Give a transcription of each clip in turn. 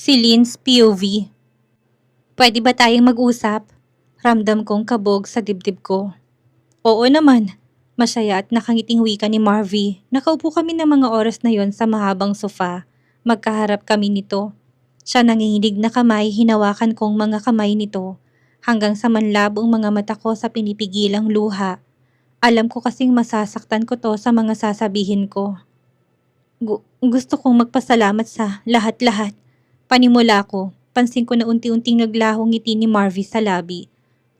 Si Lynn's POV. Pwede ba tayong mag-usap? Ramdam kong kabog sa dibdib ko. Oo naman. Masaya at nakangiting wika ni Marvy. Nakaupo kami ng mga oras na yon sa mahabang sofa. Magkaharap kami nito. Siya nanginginig na kamay, hinawakan kong mga kamay nito. Hanggang sa manlabong mga mata ko sa pinipigilang luha. Alam ko kasing masasaktan ko to sa mga sasabihin ko. Gusto kong magpasalamat sa lahat-lahat. Panimula ko, pansin ko na unti-unting naglahong ngiti ni Marvy sa labi.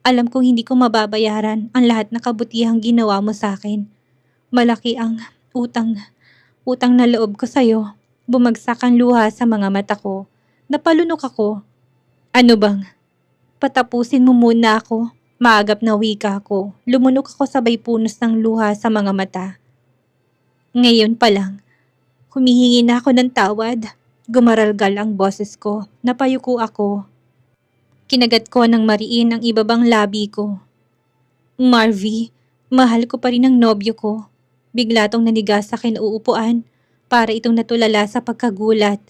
Alam kong hindi ko mababayaran ang lahat na kabutihang ginawa mo sa akin. Malaki ang utang na loob ko sa'yo. Bumagsak ang luha sa mga mata ko. Napalunok ako. Ano bang? Patapusin mo muna ako. Maagap na wika ko. Lumunok ako sabay punos ng luha sa mga mata. Ngayon pa lang, humihingi na ako ng tawad. Gumaralgal ang boses ko. Napayuko ako. Kinagat ko ng mariin ang ibabang labi ko. Marvy, mahal ko pa rin ang nobyo ko. Bigla tong nanigas sa kinauupuan para itong natulala sa pagkagulat.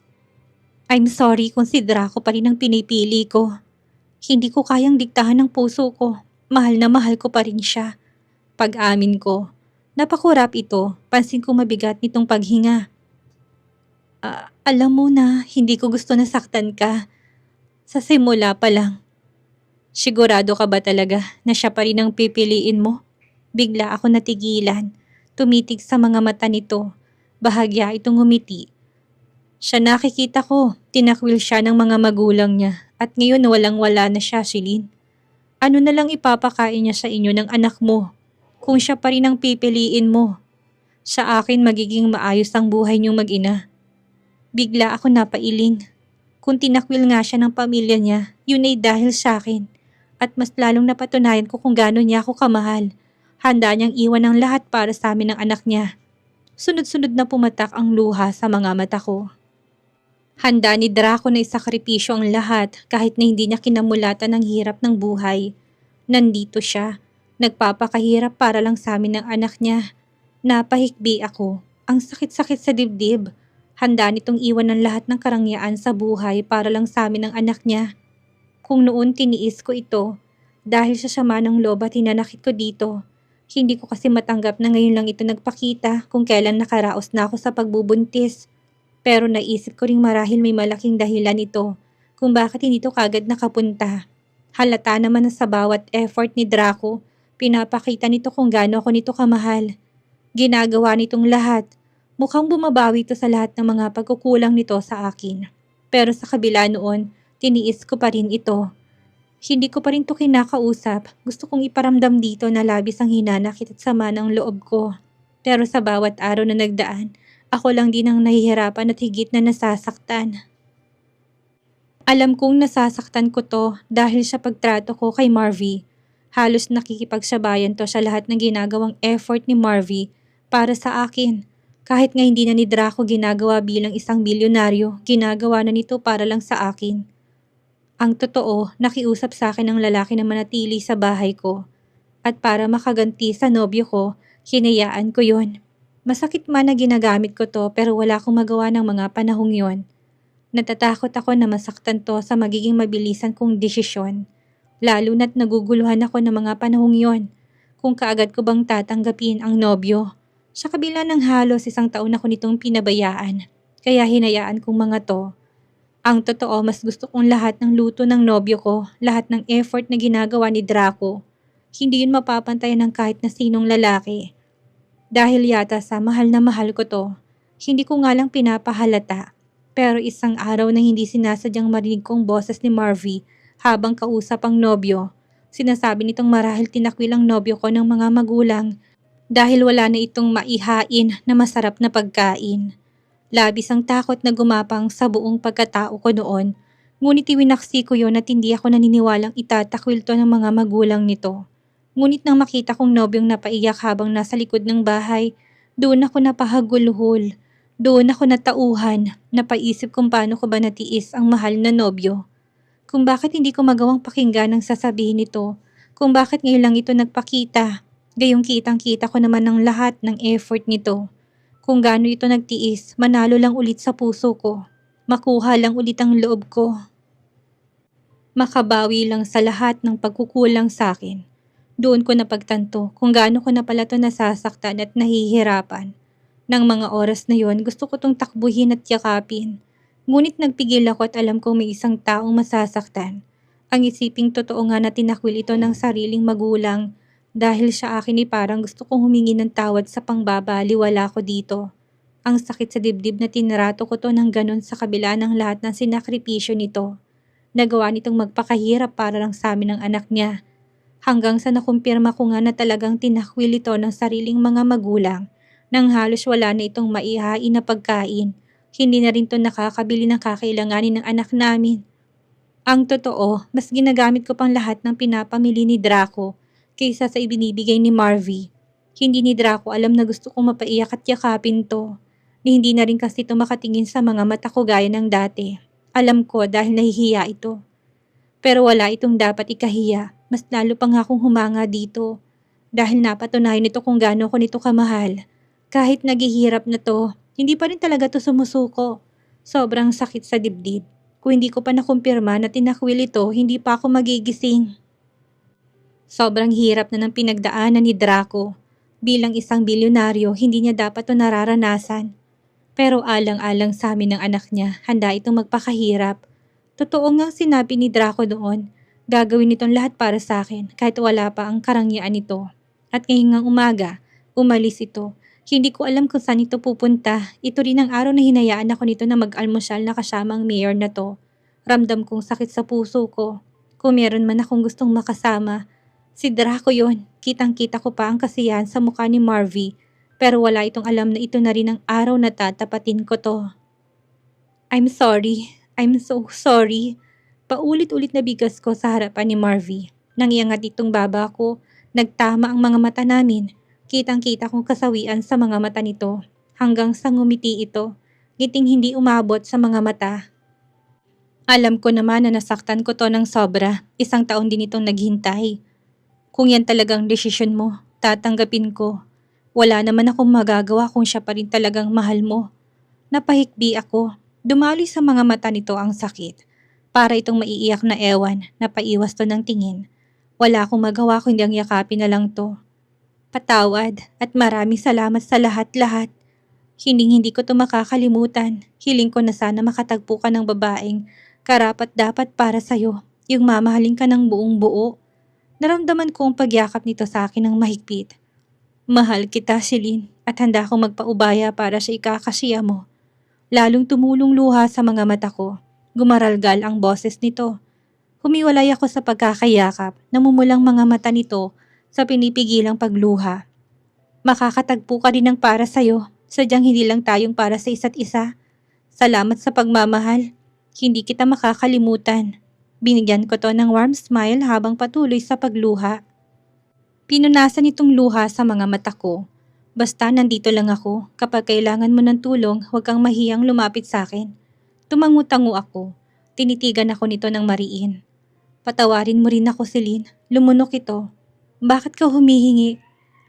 I'm sorry kung si Draco pa rin ang pinipili ko. Hindi ko kayang diktahan ng puso ko. Mahal na mahal ko pa rin siya. Pag-amin ko, napakurap ito. Pansin ko mabigat nitong paghinga. Alam mo na hindi ko gusto na saktan ka. Sa simula pa lang. Sigurado ka ba talaga na siya pa rin ang pipiliin mo? Bigla ako natigilan. Tumitig sa mga mata nito. Bahagya itong ngumiti. Siya nakikita ko. Tinakwil siya ng mga magulang niya. At ngayon walang-wala na siya, Celine. Ano na lang ipapakain niya sa inyo ng anak mo? Kung siya pa rin ang pipiliin mo. Sa akin magiging maayos ang buhay niyong mag-ina. Bigla ako napailing. Kung tinakwil nga siya ng pamilya niya, yun ay dahil sa akin. At mas lalong napatunayan ko kung gaano niya ako kamahal. Handa niyang iwan ang lahat para sa amin ng anak niya. Sunod-sunod na pumatak ang luha sa mga mata ko. Handa ni Draco na isakripisyo ang lahat kahit na hindi niya kinamulatan ng hirap ng buhay. Nandito siya. Nagpapakahirap para lang sa amin ng anak niya. Napahikbi ako. Ang sakit-sakit sa dibdib. Handa nitong iwan ng lahat ng karangyaan sa buhay para lang sa amin ng anak niya. Kung noon tiniis ko ito, dahil sa sama ng loob at hinanakit ko dito, hindi ko kasi matanggap na ngayon lang ito nagpakita kung kailan nakaraos na ako sa pagbubuntis. Pero naisip ko ring marahil may malaking dahilan ito kung bakit hindi ito kagad nakapunta. Halata naman na sa bawat effort ni Draco, pinapakita nito kung gaano ako nito kamahal. Ginagawa nitong lahat. Mukhang bumabawi ito sa lahat ng mga pagkukulang nito sa akin. Pero sa kabila noon, tiniis ko pa rin ito. Hindi ko pa rin ito kinakausap. Gusto kong iparamdam dito na labis ang hinanakit at sama ng loob ko. Pero sa bawat araw na nagdaan, ako lang din ang nahihirapan at higit na nasasaktan. Alam kong nasasaktan ko to dahil sa pagtrato ko kay Marvy. Halos nakikipagsabayan to sa lahat ng ginagawang effort ni Marvy para sa akin. Kahit nga hindi na ni Draco ginagawa bilang isang bilyonaryo, ginagawa na nito para lang sa akin. Ang totoo, nakiusap sa akin ng lalaki na manatili sa bahay ko. At para makaganti sa nobyo ko, hinayaan ko yon. Masakit man na ginagamit ko to pero wala akong magawa ng mga panahong yon. Natatakot ako na masaktan to sa magiging mabilisan kong desisyon. Lalo na't naguguluhan ako ng mga panahong yon. Kung kaagad ko bang tatanggapin ang nobyo. Sa kabila ng halos 1 taon ako nitong pinabayaan. Kaya hinayaan kong mga to. Ang totoo, mas gusto kong lahat ng luto ng nobyo ko, lahat ng effort na ginagawa ni Draco. Hindi yun mapapantayan ng kahit na sinong lalaki. Dahil yata sa mahal na mahal ko to, hindi ko nga lang pinapahalata. Pero isang araw na hindi sinasadyang marinig kong boses ni Marvy habang kausap ang nobyo. Sinasabi nitong marahil tinakwil ang nobyo ko ng mga magulang dahil wala na itong maihain na masarap na pagkain. Labis ang takot na gumapang sa buong pagkatao ko noon, ngunit iwinaksi ko yon at hindi ako naniniwalang itatakwil to ng mga magulang nito. Ngunit nang makita kong nobyong napaiyak habang nasa likod ng bahay, doon ako napahagulhol. Doon ako natauhan, napaisip kung paano ko ba natiis ang mahal na nobyo. Kung bakit hindi ko magawang pakinggan ang sasabihin nito, kung bakit ngayon lang ito nagpakita. Gayong kitang-kita ko naman ng lahat ng effort nito. Kung gaano ito nagtiis, manalo lang ulit sa puso ko. Makuha lang ulit ang loob ko. Makabawi lang sa lahat ng pagkukulang sa akin. Doon ko napagtanto kung gaano ko na pala ito nasasaktan at nahihirapan. Nang mga oras na yon, gusto ko itong takbuhin at yakapin. Ngunit nagpigil ako at alam kong may isang taong masasaktan. Ang isiping totoo nga na tinakwil ito ng sariling magulang. Dahil sa akin parang gusto kong humingi ng tawad sa pangbabaliwala ko dito. Ang sakit sa dibdib na tinrato ko to ng ganun sa kabila ng lahat ng sinakripisyo nito. Nagawa nitong magpakahirap para lang sa amin ng anak niya. Hanggang sa nakumpirma ko nga na talagang tinakwil ito ng sariling mga magulang nang halos wala na itong maihain na pagkain. Hindi na rin ito nakakabili ng kakailanganin ng anak namin. Ang totoo, mas ginagamit ko pang lahat ng pinapamili ni Draco kaysa sa ibinibigay ni Marvy. Hindi ni Draco alam na gusto kong mapaiyak at yakapin to. Ni hindi na rin kasi ito makatingin sa mga mata ko gaya ng dati. Alam ko dahil nahihiya ito. Pero wala itong dapat ikahiya. Mas lalo pa nga akong humanga dito. Dahil napatunayan nito kung gaano ko nito kamahal. Kahit naghihirap na to, hindi pa rin talaga to sumusuko. Sobrang sakit sa dibdib. Kung hindi ko pa nakumpirma na tinakwil ito, hindi pa ako magigising. Sobrang hirap na ng pinagdaanan ni Draco. Bilang isang bilyonaryo, hindi niya dapat to nararanasan. Pero alang-alang sa amin ng anak niya, handa itong magpakahirap. Totoo nga sinabi ni Draco doon, gagawin itong lahat para sa akin kahit wala pa ang karangyaan nito. At ngayong umaga, umalis ito. Hindi ko alam kung saan ito pupunta. Ito rin ang araw na hinayaan ako nito na mag-almusal na kasama ang mayor na to. Ramdam kong sakit sa puso ko. Kung meron man akong gustong makasama, si Draco yon. Kitang-kita ko pa ang kasiyahan sa mukha ni Marvy. Pero wala itong alam na ito na rin ang araw na tatapatin ko to. I'm sorry. I'm so sorry. Paulit-ulit na bigas ko sa harapan ni Marvy. Nang iangat itong baba ko, nagtama ang mga mata namin. Kitang-kita kong kasawian sa mga mata nito. Hanggang sa ngumiti ito, ngiting hindi umabot sa mga mata. Alam ko naman na nasaktan ko to ng sobra. 1 taon din itong naghintay. Kung yan talagang desisyon mo, tatanggapin ko. Wala naman akong magagawa kung siya pa rin talagang mahal mo. Napahikbi ako. Dumaloy sa mga mata nito ang sakit. Para itong maiiyak na ewan, napaiwas to ng tingin. Wala akong magawa kundi ang yakapin na lang to. Patawad at maraming salamat sa lahat-lahat. Hindi ko to makakalimutan. Hiling ko na sana makatagpo ka ng babaeng karapat-dapat para sa'yo. Yung mamahalin ka ng buong buo. Naramdaman ko ang pagyakap nito sa akin ng mahigpit. Mahal kita, Celine, at handa akong magpaubaya para sa ikakasiya mo. Lalong tumulong luha sa mga mata ko. Gumaralgal ang boses nito. Humiwalay ako sa pagkakayakap, namumulang mga mata nito sa pinipigilang pagluha. Makakatagpo ka rin ng para sa'yo, sadyang hindi lang tayong para sa isa't isa. Salamat sa pagmamahal. Hindi kita makakalimutan. Binigyan ko to ng warm smile habang patuloy sa pagluha. Pinunasan itong luha sa mga mata ko. Basta nandito lang ako. Kapag kailangan mo ng tulong, huwag kang mahiyang lumapit sa akin. Tumangu-tangu ako. Tinitigan ako nito ng mariin. Patawarin mo rin ako, Celine. Lumunok ito. Bakit ka humihingi?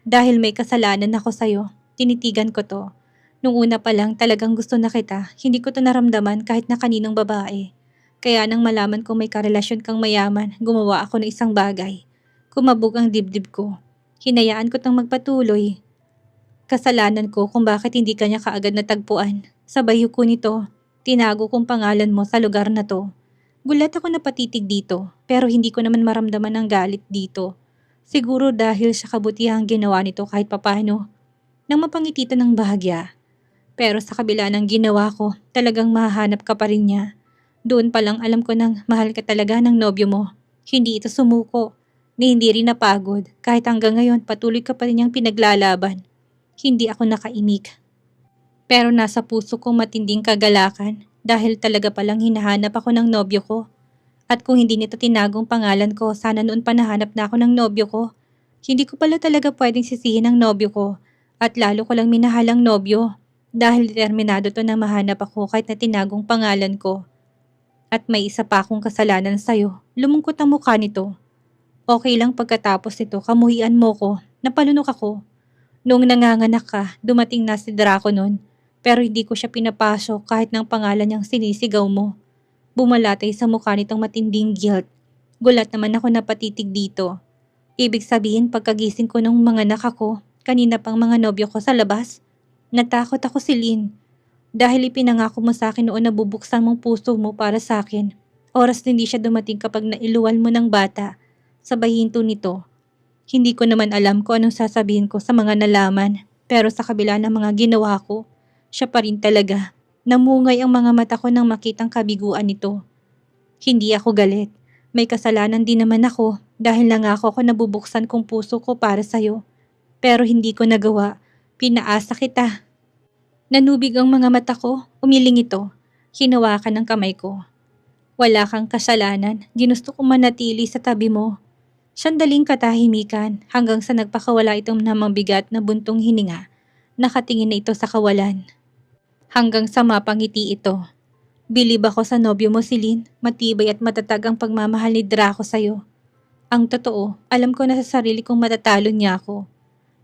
Dahil may kasalanan ako sa'yo. Tinitigan ko to. Nung una pa lang talagang gusto na kita, hindi ko to naramdaman kahit na kaninong babae. Kaya nang malaman kong may karelasyon kang mayaman, gumawa ako ng isang bagay. Kumabog ang dibdib ko. Hinayaan ko tang magpatuloy. Kasalanan ko kung bakit hindi kanya kaagad natagpuan. Sabay ko nito, tinago kong pangalan mo sa lugar na to. Gulat ako na patitig dito, pero hindi ko naman maramdaman ang galit dito. Siguro dahil sa kabutihang ginawa nito kahit papano. Nang mapangiti ito ng bahagya. Pero sa kabila ng ginawa ko, talagang mahahanap ka pa rin niya. Doon pa lang alam ko nang mahal ka talaga ng nobyo mo. Hindi ito sumuko. Ni hindi rin napagod. Kahit hanggang ngayon patuloy ka pa rin niyang pinaglalaban. Hindi ako nakaimik. Pero nasa puso kong matinding kagalakan dahil talaga palang hinahanap ako ng nobyo ko. At kung hindi nito tinagong pangalan ko, sana noon pa nahanap na ako ng nobyo ko. Hindi ko pala talaga pwedeng sisihin ang nobyo ko. At lalo ko lang minahal ang nobyo. Dahil determinado to na mahanap ako kahit na tinagong pangalan ko. At may isa pa akong kasalanan sa'yo. Lumungkot ang mukha nito. Okay lang pagkatapos nito, kamuhian mo ko. Napalunok ako. Noong nanganganak ka, dumating na si Draco noon. Pero hindi ko siya pinapasok kahit ng pangalan niyang sinisigaw mo. Bumalatay sa mukha nitong matinding guilt. Gulat naman ako na patitig dito. Ibig sabihin pagkagising ko nung mga anak ako, kanina pang mga nobyo ko sa labas. Natakot ako, Celine. Dahil ipinangako mo sa akin noon na bubuksan mong puso mo para sa akin. Oras din hindi siya dumating kapag nailuwan mo ng bata. Sabay hinto nito. Hindi ko naman alam kung anong sasabihin ko sa mga nalaman. Pero sa kabila ng mga ginawa ko, siya pa rin talaga. Namungay ang mga mata ko nang makitang kabiguan nito. Hindi ako galit. May kasalanan din naman ako dahil nangako ako na bubuksan kong puso ko para sa'yo. Pero hindi ko nagawa. Pinaasa kita. Nanubig ang mga mata ko. Umiling ito. Hinawakan ng kamay ko. Wala kang kasalanan. Ginusto kong manatili sa tabi mo. Sandaling katahimikan hanggang sa nagpakawala itong namang bigat na buntong hininga. Nakatingin na ito sa kawalan. Hanggang sa mapangiti ito. Bilib ako sa nobyo mo, Celine. Matibay at matatag ang pagmamahal ni Draco sa'yo. Ang totoo, alam ko na sa sarili kong matatalo niya ako.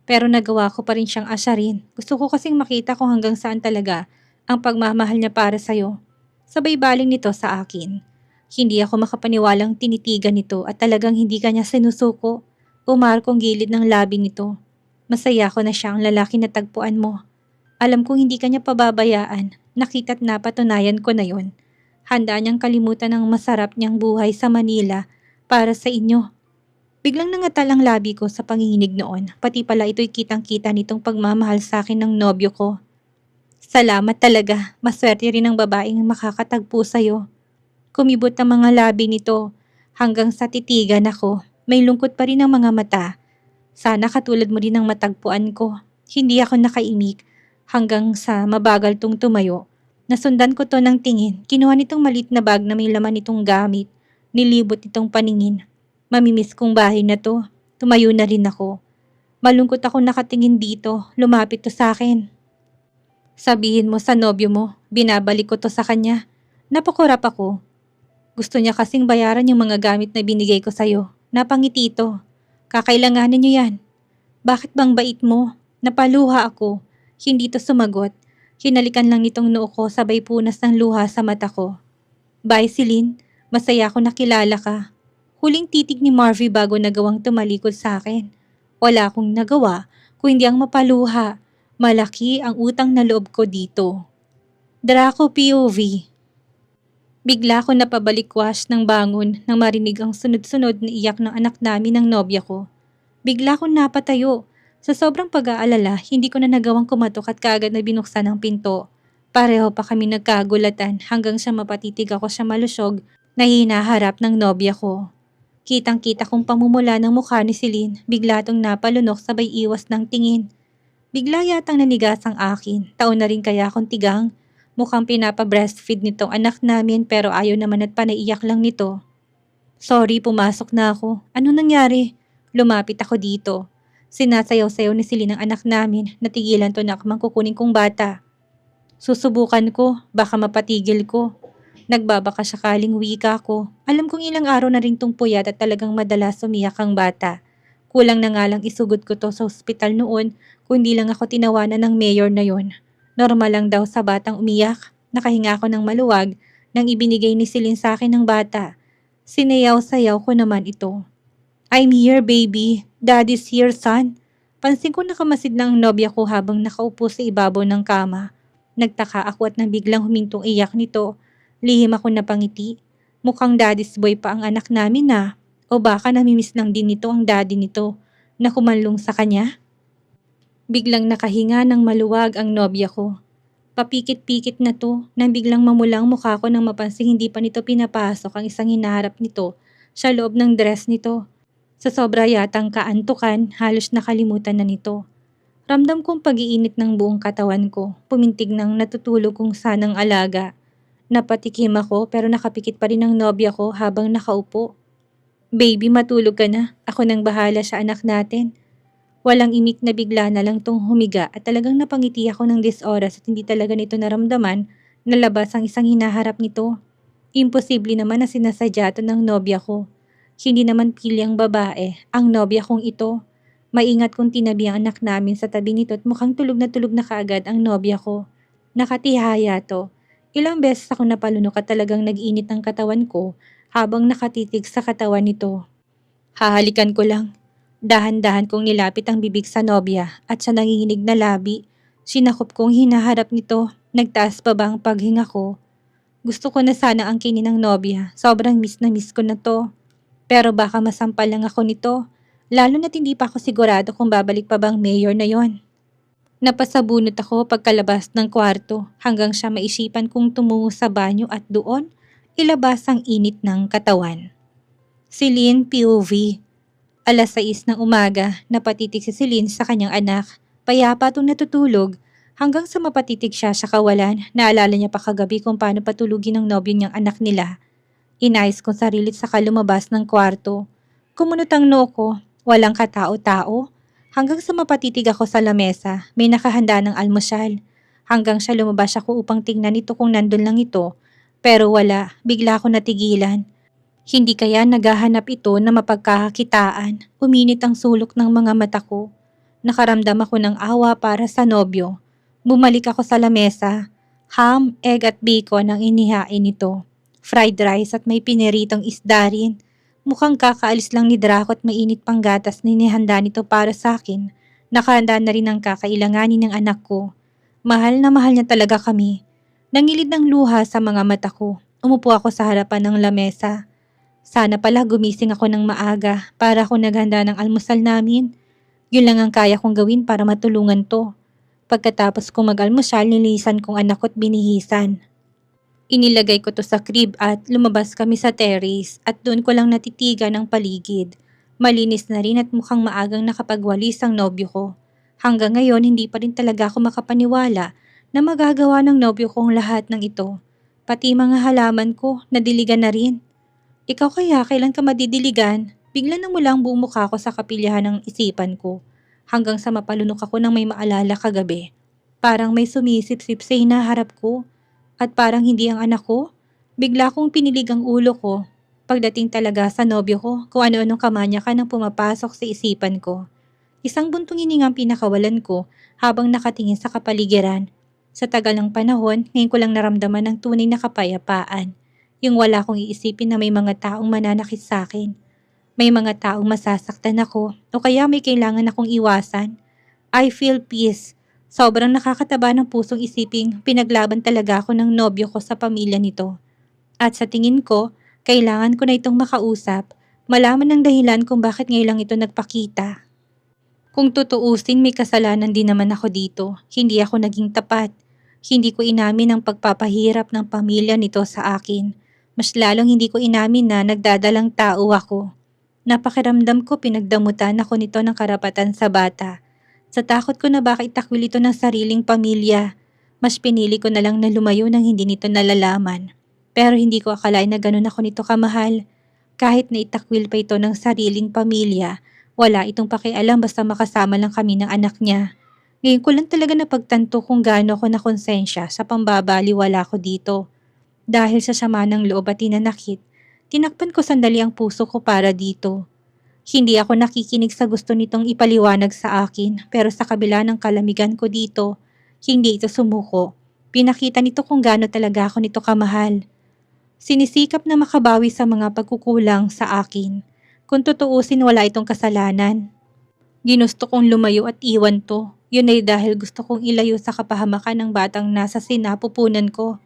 Pero nagawa ko pa rin siyang asarin. Gusto ko kasing makita kung hanggang saan talaga ang pagmamahal niya para sa'yo. Sabay baling nito sa akin. Hindi ako makapaniwalang tinitigan nito at talagang hindi kanya sinusuko. Umarkong gilid ng labi nito. Masaya ko na siya ang lalaki na tagpuan mo. Alam kong hindi kanya pababayaan. Nakita't napatunayan ko na yon. Handa niyang kalimutan ang masarap niyang buhay sa Manila para sa inyo. Biglang nangatal ang labi ko sa panginginig noon. Pati pala ito'y kitang-kita nitong pagmamahal sa akin ng nobyo ko. Salamat talaga. Maswerte rin ang babaeng makakatagpo sa'yo. Kumibot ang mga labi nito hanggang sa titigan ako. May lungkot pa rin ang mga mata. Sana katulad mo din ang matagpuan ko. Hindi ako nakaimik hanggang sa mabagal tong tumayo. Nasundan ko to ng tingin. Kinuha nitong malit na bag na may laman nitong gamit. Nilibot nitong paningin. Mamimiss kong bahay na to. Tumayo na rin ako. Malungkot ako nakatingin dito. Lumapit to sa akin. Sabihin mo sa nobyo mo, binabalik ko to sa kanya. Napakurap ako. Gusto niya kasing bayaran yung mga gamit na binigay ko sa'yo. Napangiti ito. Kakailanganin niyo yan. Bakit bang bait mo? Napaluha ako. Hindi to sumagot. Hinalikan lang nitong noo ko sabay punas ng luha sa mata ko. Bye, Celine. Masaya ako nakilala ka. Huling titig ni Marvy bago nagawang tumalikod sa akin. Wala akong nagawa kung hindi ang mapaluha. Malaki ang utang na loob ko dito. Draco POV. Bigla ko napabalikwas ng bangon nang marinig ang sunod-sunod na iyak ng anak namin ng nobya ko. Bigla akong napatayo. Sa sobrang pag-aalala, hindi ko na nagawang kumatok at kaagad na binuksan ang pinto. Pareho pa kami nagkagulatan hanggang sa mapatitig ako sa malusog na hinaharap ng nobya ko. Kitang-kita kong pamumula ng mukha ni Celine, bigla tong napalunok sabay iwas ng tingin. Bigla yatang nanigas ang akin, taon na rin kaya akong tigang. Mukhang pinapa-breastfeed nitong anak namin pero ayaw naman at panaiyak lang nito. Sorry, pumasok na ako. Ano nangyari? Lumapit ako dito. Sinasayaw-sayaw ni Celine ang anak namin, natigilan to na akmang kukunin kong bata. Susubukan ko, baka mapatigil ko. Nagbabaka sakaling wika ko. Alam kong ilang araw na rin tong puyat at talagang madalas umiyak ang bata. Kulang na nga lang isugod ko to sa ospital noon kung hindi lang ako tinawanan ng mayor na yon. Normal lang daw sa batang umiyak. Nakahinga ako ng maluwag nang ibinigay ni Celine sa akin ng bata. Sinayaw-sayaw ko naman ito. I'm here, baby. Daddy's here, son. Pansin ko nakamasid na ang nobya ko habang nakaupo sa ibabaw ng kama. Nagtaka ako at nang biglang humintong iyak nito. Lihim ako napangiti. Mukhang daddy's boy pa ang anak namin na. O baka namimiss lang din nito ang daddy nito na kumanlong sa kanya? Biglang nakahinga ng maluwag ang nobya ko. Papikit-pikit na to nang biglang mamulang mukha ko nang mapansing hindi pa nito pinapasok ang isang hinaharap nito sa loob ng dress nito. Sa sobra yatang kaantukan, halos nakalimutan na nito. Ramdam kong pag-iinit ng buong katawan ko, pumintig ng natutulog kong sanang alaga. Napatikim ako pero nakapikit pa rin ang nobya ko habang nakaupo. Baby, matulog ka na. Ako nang bahala sa anak natin. Walang imik na bigla na lang tong humiga at talagang napangiti ako ng 10 oras at hindi talaga nito naramdaman na labas ang isang hinaharap nito. Imposible naman na sinasadya ito ng nobya ko. Hindi naman pili ang babae, ang nobya kong ito. Maingat kong tinabi ang anak namin sa tabi nito at mukhang tulog na kaagad ang nobya ko. Nakatihaya to. Ilang beses ako napalunok at talagang nag-init ng katawan ko habang nakatitig sa katawan nito. Hahalikan ko lang. Dahan-dahan kong nilapit ang bibig sa nobya at sa nanginginig na labi, sinakop kong hinaharap nito. Nagtaas pa ba ang paghinga ko? Gusto ko na sana angkinin ng nobya. Sobrang miss na miss ko na to. Pero baka masampal lang ako nito. Lalo na't hindi pa ako sigurado kung babalik pa bang mayor na yon. Napasabunot ako pagkalabas ng kwarto hanggang siya maisipan kong tumungo sa banyo at doon ilabas ang init ng katawan. Celine POV. Alas 6 ng umaga, napatitig si Celine sa kanyang anak. Payapa itong natutulog hanggang sa mapatitig siya sa kawalan. Naalala niya pa kagabi kung paano patulugin ng nobyo niyang anak nila. Inayos kong sarili at saka lumabas ng kwarto. Kumunot ang noo ko, walang katao-tao. Hanggang sa mapatitig ako sa lamesa, may nakahanda ng almusal. Hanggang siya lumabas ako upang tingnan ito kung nandun lang ito. Pero wala, bigla ako natigilan. Hindi kaya naghahanap ito na mapagkakakitaan. Uminit ang sulok ng mga mata ko. Nakaramdam ako ng awa para sa nobyo. Bumalik ako sa lamesa. Ham, egg at bacon ang inihain nito. Fried rice at may piniritong isda rin. Mukhang kakaalis lang ni Draco at mainit pang gatas na inihanda nito para sa akin. Nakahanda na rin ang kakailanganin ng anak ko. Mahal na mahal niya talaga kami. Nangilid ng luha sa mga mata ko. Umupo ako sa harapan ng lamesa. Sana pala gumising ako ng maaga para ako naghanda ng almusal namin. Yun lang ang kaya kong gawin para matulungan to. Pagkatapos kong mag-almusal, nilisan kong anak ko at binihisan. Inilagay ko to sa crib at lumabas kami sa terrace at doon ko lang natitigan ang paligid. Malinis na rin at mukhang maagang nakapagwalis ang nobyo ko. Hanggang ngayon hindi pa rin talaga ako makapaniwala na magagawa ng nobyo kong lahat ng ito. Pati mga halaman ko, nadiligan na rin. Ikaw kaya kailan ka madidiligan? Bigla nang mula ang buong mukha ko sa kapilyahan ng isipan ko. Hanggang sa mapalunok ako nang may maalala kagabi. Parang may sumisip-sip sa hinaharap ko. At parang hindi ang anak ko. Bigla kong pinilig ang ulo ko. Pagdating talaga sa nobyo ko, kung ano-anong kamanyakan ang pumapasok sa isipan ko. Isang buntong hiningang pinakawalan ko habang nakatingin sa kapaligiran. Sa tagal ng panahon, ngayon ko lang naramdaman ang tunay na kapayapaan. Yung wala kong iisipin na may mga taong mananakit sa akin. May mga taong masasaktan ako o kaya may kailangan akong iwasan. I feel peace. Sobrang nakakataba ng pusong isiping pinaglaban talaga ako ng nobyo ko sa pamilya nito. At sa tingin ko, kailangan ko na itong makausap, malaman ng dahilan kung bakit ngayon lang ito nagpakita. Kung tutuusin, may kasalanan din naman ako dito. Hindi ako naging tapat. Hindi ko inamin ang pagpapahirap ng pamilya nito sa akin. Mas lalong hindi ko inamin na nagdadalang tao ako. Napakiramdam ko pinagdamutan ako nito ng karapatan sa bata. Sa takot ko na baka itakwil ito ng sariling pamilya, mas pinili ko na lang na lumayo nang hindi nito nalalaman. Pero hindi ko akalain na ganun ako nito kamahal. Kahit na itakwil pa ito ng sariling pamilya, wala itong pakialam basta makasama lang kami ng anak niya. Ngayon ko lang talaga napagtanto kung gaano ako nakonsensya sa pambabaliwala ko dito. Dahil sa sama ng loob at tinanakit, tinakpan ko sandali ang puso ko para dito. Hindi ako nakikinig sa gusto nitong ipaliwanag sa akin pero sa kabila ng kalamigan ko dito, hindi ito sumuko. Pinakita nito kung gaano talaga ako nito kamahal. Sinisikap na makabawi sa mga pagkukulang sa akin. Kung tutuusin wala itong kasalanan. Ginusto kong lumayo at iwan to. Yun ay dahil gusto kong ilayo sa kapahamakan ng batang nasa sinapupunan ko.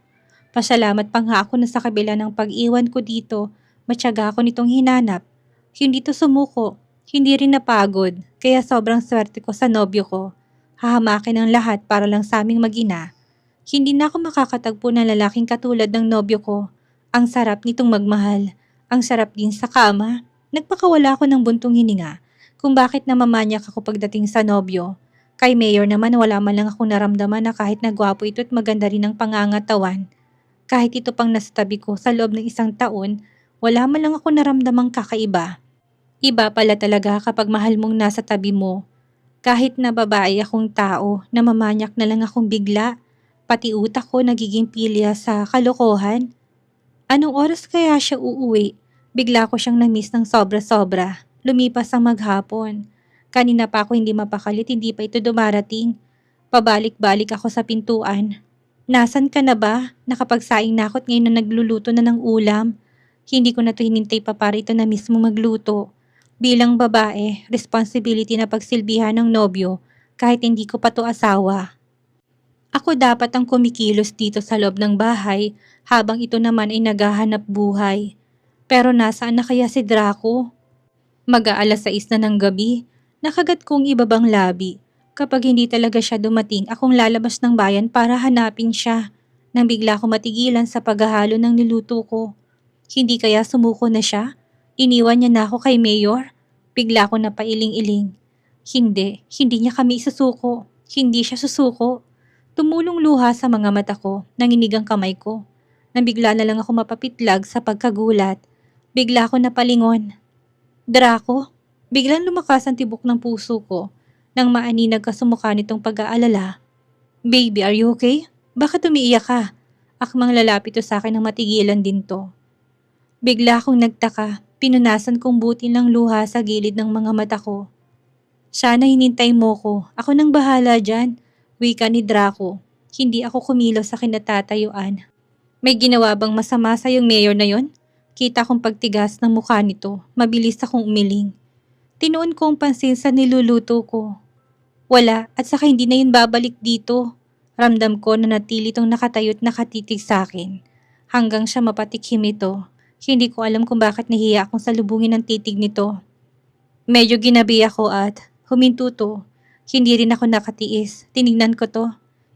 Pasalamat pa nga ako na sa kabila ng pag-iwan ko dito, matyaga ako nitong hinanap. Hindi to sumuko, hindi rin napagod, kaya sobrang swerte ko sa nobyo ko. Hahamakin ang lahat para lang sa aming mag-ina. Hindi na ako makakatagpo ng lalaking katulad ng nobyo ko. Ang sarap nitong magmahal, ang sarap din sa kama. Nagpakawala ako ng buntong hininga kung bakit namamanyak ako pagdating sa nobyo. Kay Mayor naman wala man lang akong naramdaman na kahit nagwapo ito at maganda rin ang pangangatawan. Kahit ito pang nasa tabi ko sa loob ng 1 taon, wala man lang ako naramdamang kakaiba. Iba pala talaga kapag mahal mong nasa tabi mo. Kahit na babae akong tao, namamanyak na lang akong bigla. Pati utak ko nagiging pilya sa kalokohan. Anong oras kaya siya uuwi? Bigla ko siyang na-miss ng sobra-sobra. Lumipas ang maghapon. Kanina pa ako hindi mapakalit, hindi pa ito dumarating. Pabalik-balik ako sa pintuan. Nasan ka na ba? Nakapagsaing na ako't ngayon na nagluluto na ng ulam. Hindi ko na to hinintay pa para ito na mismo magluto. Bilang babae, responsibility na pagsilbihan ng nobyo kahit hindi ko pa to asawa. Ako dapat ang kumikilos dito sa loob ng bahay habang ito naman ay naghahanap buhay. Pero nasaan na kaya si Draco? Mag-aalas 6 na ng gabi, nakagat kong ibabang labi. Kapag hindi talaga siya dumating, akong lalabas ng bayan para hanapin siya. Nang bigla ko matigilan sa paghahalo ng niluto ko. Hindi kaya sumuko na siya? Iniwan niya na ako kay Mayor? Bigla ko napailing-iling. Hindi niya kami isusuko. Hindi siya susuko. Tumulong luha sa mga mata ko, nanginig ang kamay ko. Nang bigla na lang ako mapapitlag sa pagkagulat. Bigla ko napalingon. Draco, biglang lumakas ang tibok ng puso ko nang maaninag ka sa mukha nitong pag-aalala. Baby, are you okay? Bakit umiiyak ka? Akmang lalapit to sa akin nang matigilan din to. Bigla akong nagtaka, pinunasan kong butil ng luha sa gilid ng mga mata ko. Sana hinintay mo ko, ako nang bahala dyan, wika ni Draco. Hindi ako kumilos sa kinatatayuan. May ginawa bang masama sa yung mayor na yon? Kita kong pagtigas ng mukha nito, mabilis akong umiling. Tinuon ko ang pansin sa niluluto ko. Wala, at saka hindi na yun babalik dito. Ramdam ko na natili tong nakatayo't nakatitig sa akin. Hanggang siya mapatikim ito. Hindi ko alam kung bakit nahiya akong salubungin ng titig nito. Medyo ginabi ako at huminto to. Hindi rin ako nakatiis. Tinignan ko to.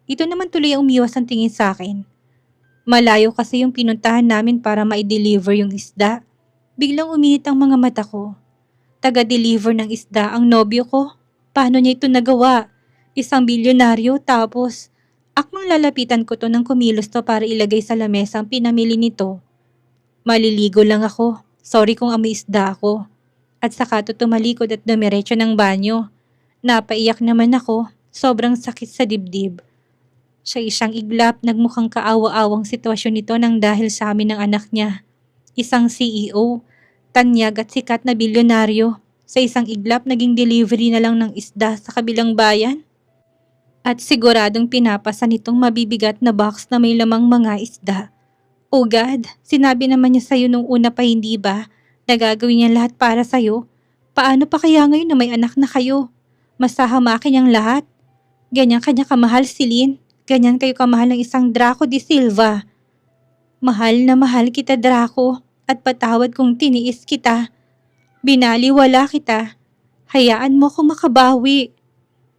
Ito naman tuloy ang umiwas ang tingin sa akin. Malayo kasi yung pinuntahan namin para ma-deliver yung isda. Biglang uminit ang mga mata ko. Taga-deliver ng isda ang nobyo ko. Paano niya ito nagawa? Isang bilyonaryo tapos akmang lalapitan ko to nang kumilos to para ilagay sa lamesa ang pinamili nito. Maliligo lang ako. Sorry kung amoy isda ako. At saka to tumalikod at dumiretso ng banyo. Napaiyak naman ako. Sobrang sakit sa dibdib. Sa isang iglap, nagmukhang kaawa-awang sitwasyon nito nang dahil sa amin ng anak niya. Isang CEO, tanyag at sikat na bilyonaryo. Sa isang iglap, naging delivery na lang ng isda sa kabilang bayan. At siguradong pinapasa nitong mabibigat na box na may lamang mga isda. Oh God, sinabi naman niya sa'yo nung una pa hindi ba? Na gagawin niya lahat para sa'yo? Paano pa kaya ngayon na may anak na kayo? Masahamakin niyang lahat? Ganyan kanya kamahal si Lynn? Ganyan kayo kamahal ng isang Draco de Silva? Mahal na mahal kita, Draco, at patawad kung tiniis kita. Binaliwala kita. Hayaan mo akong makabawi.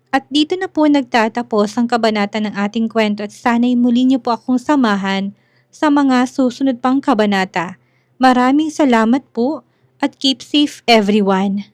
At dito na po nagtatapos ang kabanata ng ating kwento at sana'y muli niyo po akong samahan sa mga susunod pang kabanata. Maraming salamat po at keep safe everyone.